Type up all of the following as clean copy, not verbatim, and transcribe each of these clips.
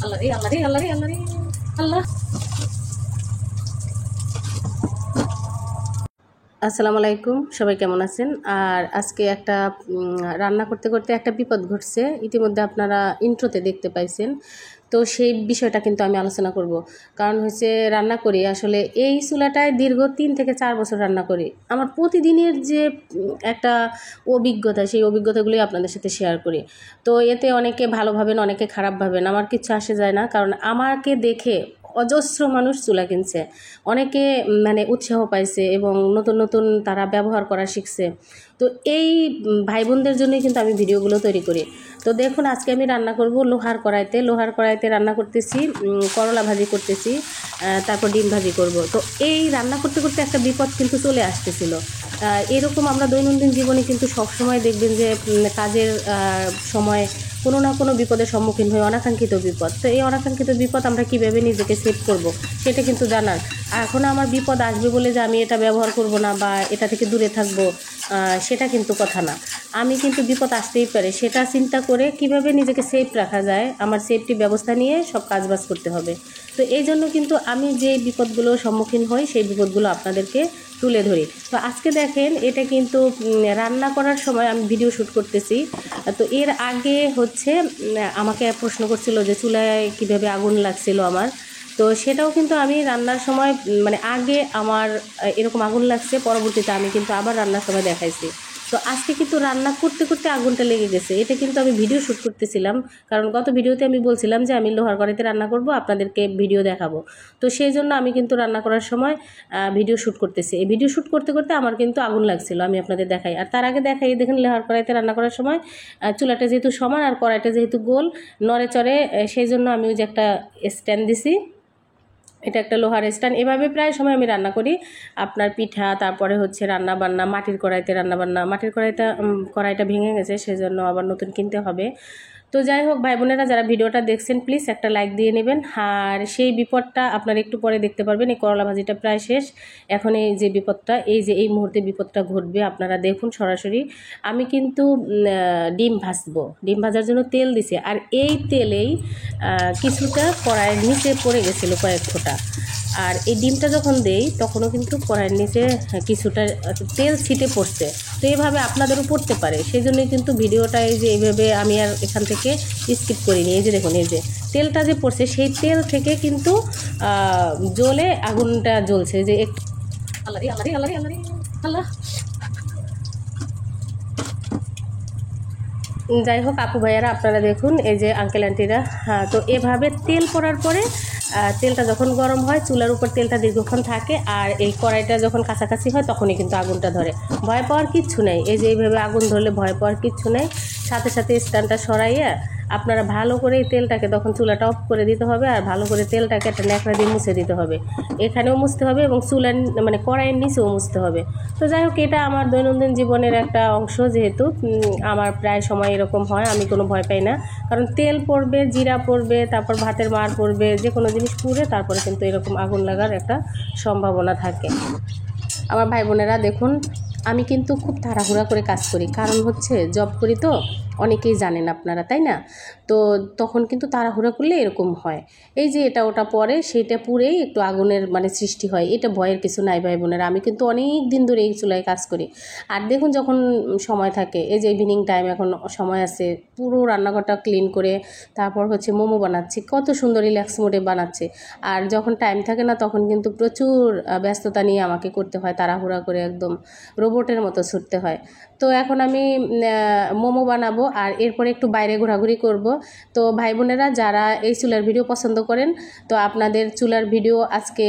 আল্লাহ রে আল্লাহ রে আল্লাহ রে আল্লাহ রে আল্লাহ। আসসালামু আলাইকুম, সবাই কেমন আছেন? আর আজকে একটা রান্না করতে করতে একটা বিপদ ঘটছে, ইতিমধ্যে আপনারা ইন্ট্রোতে দেখতে পাইছেন। তো সেই বিষয়টা কিন্তু আমি আলোচনা করব। কারণ হচ্ছে রান্না করি আসলে এই চুলাটায় দীর্ঘ 3 থেকে 4 বছর রান্না করি। আমার প্রতিদিনের যে একটা অভিজ্ঞতা, সেই অভিজ্ঞতাগুলি আপনাদের সাথে শেয়ার করি। তো এতে অনেকে ভালো ভাবেন, অনেকে খারাপ ভাবেন, আমার কিচ্ছু আসে যায় না। কারণ আমাকে দেখে অজস্র মানুষ চুলা কিনছে, অনেকে মানে উৎসাহ পাইছে এবং নতুন নতুন তারা ব্যবহার করা শিখছে। তো এই ভাই বোনদের জন্যই কিন্তু আমি ভিডিওগুলো তৈরি করি। তো দেখুন, আজকে আমি রান্না করব লোহার কড়াইতে রান্না করতেছি, করলা ভাজি করতেছি, তারপর ডিম ভাজি করব। তো এই রান্না করতে করতে একটা বিপদ কিন্তু চলে আসতেছিল। এরকম আমরা দৈনন্দিন জীবনে কিন্তু সবসময় দেখবেন যে কাজের সময় কোনো না কোনো বিপদের সম্মুখীন হই, অনাকাঙ্ক্ষিত বিপদ। তো এই অনাকাঙ্ক্ষিত বিপদ আমরা কীভাবে নিজেকে সেভ করব সেটা কিন্তু জানার। এখন আমার বিপদ আসবে বলে যে আমি এটা ব্যবহার করব না বা এটা থেকে দূরে থাকব, সেটা কিন্তু কথা না। আমি কিন্তু বিপদ আসতেই পারে, সেটা চিন্তা করে কিভাবে নিজেকে সেফ রাখা যায়, আমার সেফটি ব্যবস্থা নিয়ে সব কাজবাজ করতে হবে। তো এই জন্য কিন্তু আমি যে বিপদগুলোর সম্মুখীন হই সেই বিপদগুলো আপনাদেরকে তুলে ধরি। তো আজকে দেখেন, এটা কিন্তু রান্না করার সময় আমি ভিডিও শ্যুট করতেছি। তো এর আগে হচ্ছে আমাকে প্রশ্ন করছিল যে চুলায় কীভাবে আগুন লাগছিল আমার। তো সেটাও কিন্তু আমি রান্নার সময় মানে আগে আমার এরকম আগুন লাগছে, পরবর্তীতে আমি কিন্তু আবার রান্নার সময় দেখাইছি। তো আজকে কিন্তু রান্না করতে করতে আগুনটা লেগে গেছে, এটা কিন্তু আমি ভিডিও শ্যুট করতেছিলাম। কারণ গত ভিডিওতে আমি বলছিলাম যে আমি লোহার কড়াইতে রান্না করব, আপনাদেরকে ভিডিও দেখাবো। তো সেই জন্য আমি কিন্তু রান্না করার সময় ভিডিও শ্যুট করতেছি। এই ভিডিও শ্যুট করতে করতে আমার কিন্তু আগুন লাগছিল, আমি আপনাদের দেখাই। আর তার আগে দেখাই, দেখেন লোহার কড়াইতে রান্না করার সময় চুলাটা যেহেতু সমান আর কড়াইটা যেহেতু গোল নড়ে চড়ে, সেই জন্য আমি ওই যে একটা স্ট্যান্ড দিছি, এটা একটা লোহার স্ট্যান্ড। এভাবে প্রায় সময় আমি রান্না করি আপনার পিঠা, তারপরে হচ্ছে রান্না বান্না, মাটির কড়াইতে রান্না বান্না। মাটির কড়াইটা ভেঙে গেছে, সেজন্য আবার নতুন কিনতে হবে। তো যাই হোক, ভাই বোনেরা যারা ভিডিওটা দেখছেন প্লিজ একটা লাইক দিয়ে নেবেন। আর সেই বিপদটা আপনারা একটু পরে দেখতে পারবেন। এই করলা ভাজিটা প্রায় শেষ, এখন এই যে বিপদটা, এই মুহূর্তে বিপদটা ঘটবে, আপনারা দেখুন সরাসরি। আমি কিন্তু ডিম ভাজবো, ডিম ভাজার জন্য তেল দিছি। আর এই তেলেই কিছুটা কড়াইয়ের নিচে পড়ে গেছিলো কয়েক ফোঁটা। আর এই ডিমটা যখন দেই তখনও কিন্তু কড়াইয়ের নিচে কিছুটা তেল ছিটে পড়ছে। তো এইভাবে আপনাদেরও পড়তে পারে, সেই জন্যই কিন্তু ভিডিওটা এই যে এইভাবে আমি আর এখান থেকে স্কিপ করিনি। এই যে দেখুন, এই যে তেলটা যে পড়ছে সেই তেল থেকে কিন্তু জ্বলে আগুনটা জ্বলছে। যে একটু আল্লাহ রে আল্লাহ রে আল্লাহ রে আল্লাহ রে আল্লাহ। যাই হোক আপু ভাইয়ারা, আপনারা দেখুন, এই যে আঙ্কেল আন্টিরা, হ্যাঁ, তো এভাবে তেল পড়ার পরে তেলটা যখন গরম হয়, চুলার উপর তেলটা দীর্ঘক্ষণ থাকে আর এই কড়াইটা যখন কাছাকাছি হয় তখনই কিন্তু আগুনটা ধরে। ভয় পাওয়ার কিচ্ছু নেই, এই যে এইভাবে আগুন ধরলে ভয় পাওয়ার কিচ্ছু নেই। সাথে সাথে স্ট্যান্ডটা সরাইয়া আপনারা ভালো করে এই তেলটাকে তখন চুলাটা অফ করে দিতে হবে, আর ভালো করে তেলটাকে একটা ন্যাকড়া দিয়ে মুছে দিতে হবে। এখানেও মুছতে হবে এবং চুলার মানে কড়াইয়ের নিচেও মুছতে হবে। তো যাই হোক, এটা আমার দৈনন্দিন জীবনের একটা অংশ, যেহেতু আমার প্রায় সময় এরকম হয়, আমি কোনো ভয় পাই না। কারণ তেল পড়বে, জিরা পড়বে, তারপর ভাতের মার পড়বে, যে কোনো জিনিস পুড়ে তারপরে কিন্তু এরকম আগুন লাগার একটা সম্ভাবনা থাকে। আমার ভাই বোনেরা দেখুন, আমি কিন্তু খুব তাড়াহুড়া করে কাজ করি, কারণ হচ্ছে জব করি তো, অনেকেই জানেন আপনারা, তাই না? তো তখন কিন্তু তাড়াহুড়া করলে এরকম হয়। এই যে এটা ওটা পরে সেইটা পুড়েই একটু আগুনের মানে সৃষ্টি হয়, এটা ভয়ের কিছু নাই ভাই বোনেরা। আমি কিন্তু অনেক দিন ধরে এই চুলায় কাজ করি। আর দেখুন, যখন সময় থাকে, এই যে ইভিনিং টাইম, এখন সময় আছে, পুরো রান্নাঘরটা ক্লিন করে তারপর হচ্ছে মোমো বানাচ্ছি, কত সুন্দর রিল্যাক্স মোডে বানাচ্ছি। আর যখন টাইম থাকে না তখন কিন্তু প্রচুর ব্যস্ততা নিয়ে আমাকে করতে হয়, তাড়াহুড়া করে একদম রোবটের মতো ছুটতে হয়। তো এখন আমি মোমো বানাবো আর এরপরে একটু বাইরে ঘোরাঘুরি করব। তো ভাই বোনেরা যারা এই চুলার ভিডিও পছন্দ করেন, তো আপনাদের চুলার ভিডিও আজকে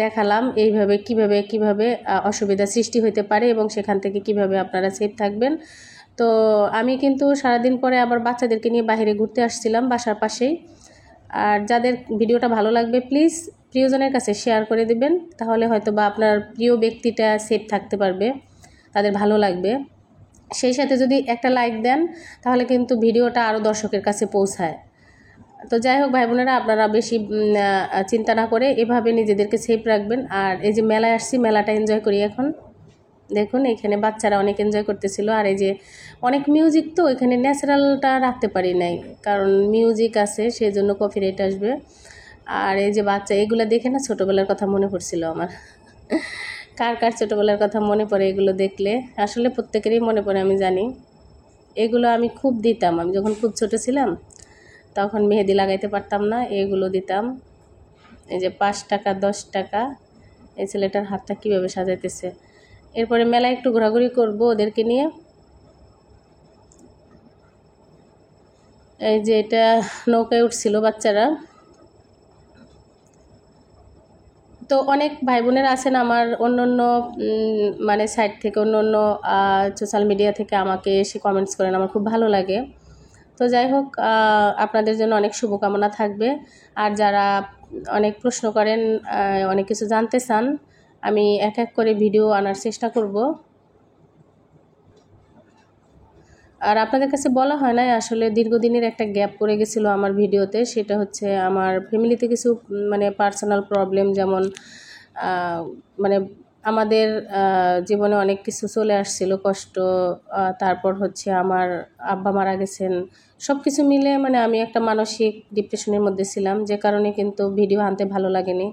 দেখালাম, এইভাবে কিভাবে অসুবিধা সৃষ্টি হতে পারে এবং সেখান থেকে কিভাবে আপনারা সেফ থাকবেন। তো আমি কিন্তু সারাদিন পরে আবার বাচ্চাদেরকে নিয়ে বাইরে ঘুরতে আসছিলাম বাসার পাশেই। আর যাদের ভিডিওটা ভালো লাগবে প্লিজ প্রিয়জনের কাছে শেয়ার করে দিবেন, তাহলে হয়তো বা আপনার প্রিয় ব্যক্তিটা সেফ থাকতে পারবে, তাদের ভালো লাগবে। সেই সাথে যদি একটা লাইক দেন তাহলে কিন্তু ভিডিওটা আরও দর্শকের কাছে পৌঁছায়। তো যাই হোক ভাই বোনেরা, আপনারা বেশি চিন্তা না করে এভাবে নিজেদেরকে সেফ রাখবেন। আর এই যে মেলায় আসছি, মেলাটা এনজয় করি এখন। দেখুন এখানে বাচ্চারা অনেক এনজয় করতেছিল। আর এই যে অনেক মিউজিক, তো এখানে ন্যাচারালটা রাখতে পারি নাই, কারণ মিউজিক আছে সেই জন্য কপিরাইট আসবে। আর এই যে বাচ্চা, এগুলো দেখে না ছোটোবেলার কথা মনে পড়ছিল আমার। কার কার ছোটোবেলার কথা মনে পড়ে এগুলো দেখলে? আসলে প্রত্যেকেরই মনে পড়ে, আমি জানি। এগুলো আমি খুব দিতাম, আমি যখন খুব ছোট ছিলাম তখন মেহেদি লাগাইতে পারতাম না, এগুলো দিতাম। এই যে 5 টাকা 10 টাকা, এই ছেলেটার হাতটা কীভাবে সাজাইতেছে। এরপরে মেলায় একটু ঘোরাঘুরি করব ওদেরকে নিয়ে। এই যে এটা নৌকায় উঠছিল বাচ্চারা। তো অনেক ভাই বোনেরা আছেন আমার অন্য অন্য মানে সাইট থেকে, অন্য অন্য সোশ্যাল মিডিয়া থেকে আমাকে এসে কমেন্টস করেন, আমার খুব ভালো লাগে। তো যাই হোক, আপনাদের জন্য অনেক শুভকামনা থাকবে। আর যারা অনেক প্রশ্ন করেন, অনেক কিছু জানতে চান, আমি এক এক করে ভিডিও আনার চেষ্টা করব। আর আপনাদের কাছে বলা হয় না, আসলে দীর্ঘদিনের একটা গ্যাপ পড়ে গেছিলো আমার ভিডিওতে। সেটা হচ্ছে আমার ফ্যামিলিতে কিছু মানে পার্সোনাল প্রবলেম, যেমন মানে আমাদের জীবনে অনেক কিছু চলে আসছিল, কষ্ট। তারপর হচ্ছে আমার আব্বা মারা গেছেন, সব কিছু মিলে মানে আমি একটা মানসিক ডিপ্রেশনের মধ্যে ছিলাম, যে কারণে কিন্তু ভিডিও আনতে ভালো লাগেনি।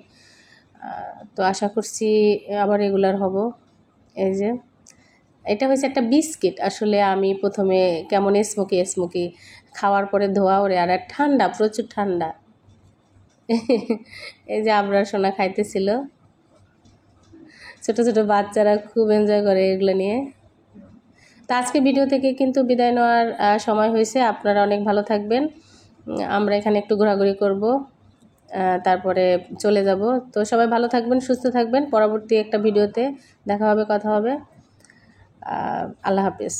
তো আশা করছি আবার রেগুলার হব। এই যে এটা হচ্ছে একটা বিস্কিট, আসলে আমি প্রথমে কেমন স্মোকি খাওয়ার পরে ধোয়া ওরে, আর ঠান্ডা, প্রচুর ঠান্ডা। এই যে আবরার সোনা খাইতেছিল। ছোট ছোট বাচ্চারা খুব এনজয় করে এগুলো নিয়ে। তো আজকে ভিডিও থেকে কিন্তু বিদায় নেওয়ার সময় হয়েছে। আপনারা অনেক ভালো থাকবেন। আমরা এখানে একটু ঘোরাঘুরি করব, তারপরে চলে যাব। তো সবাই ভালো থাকবেন, সুস্থ থাকবেন। পরবর্তী একটা ভিডিওতে দেখা হবে, কথা হবে। আল্লাহ হাফেজ।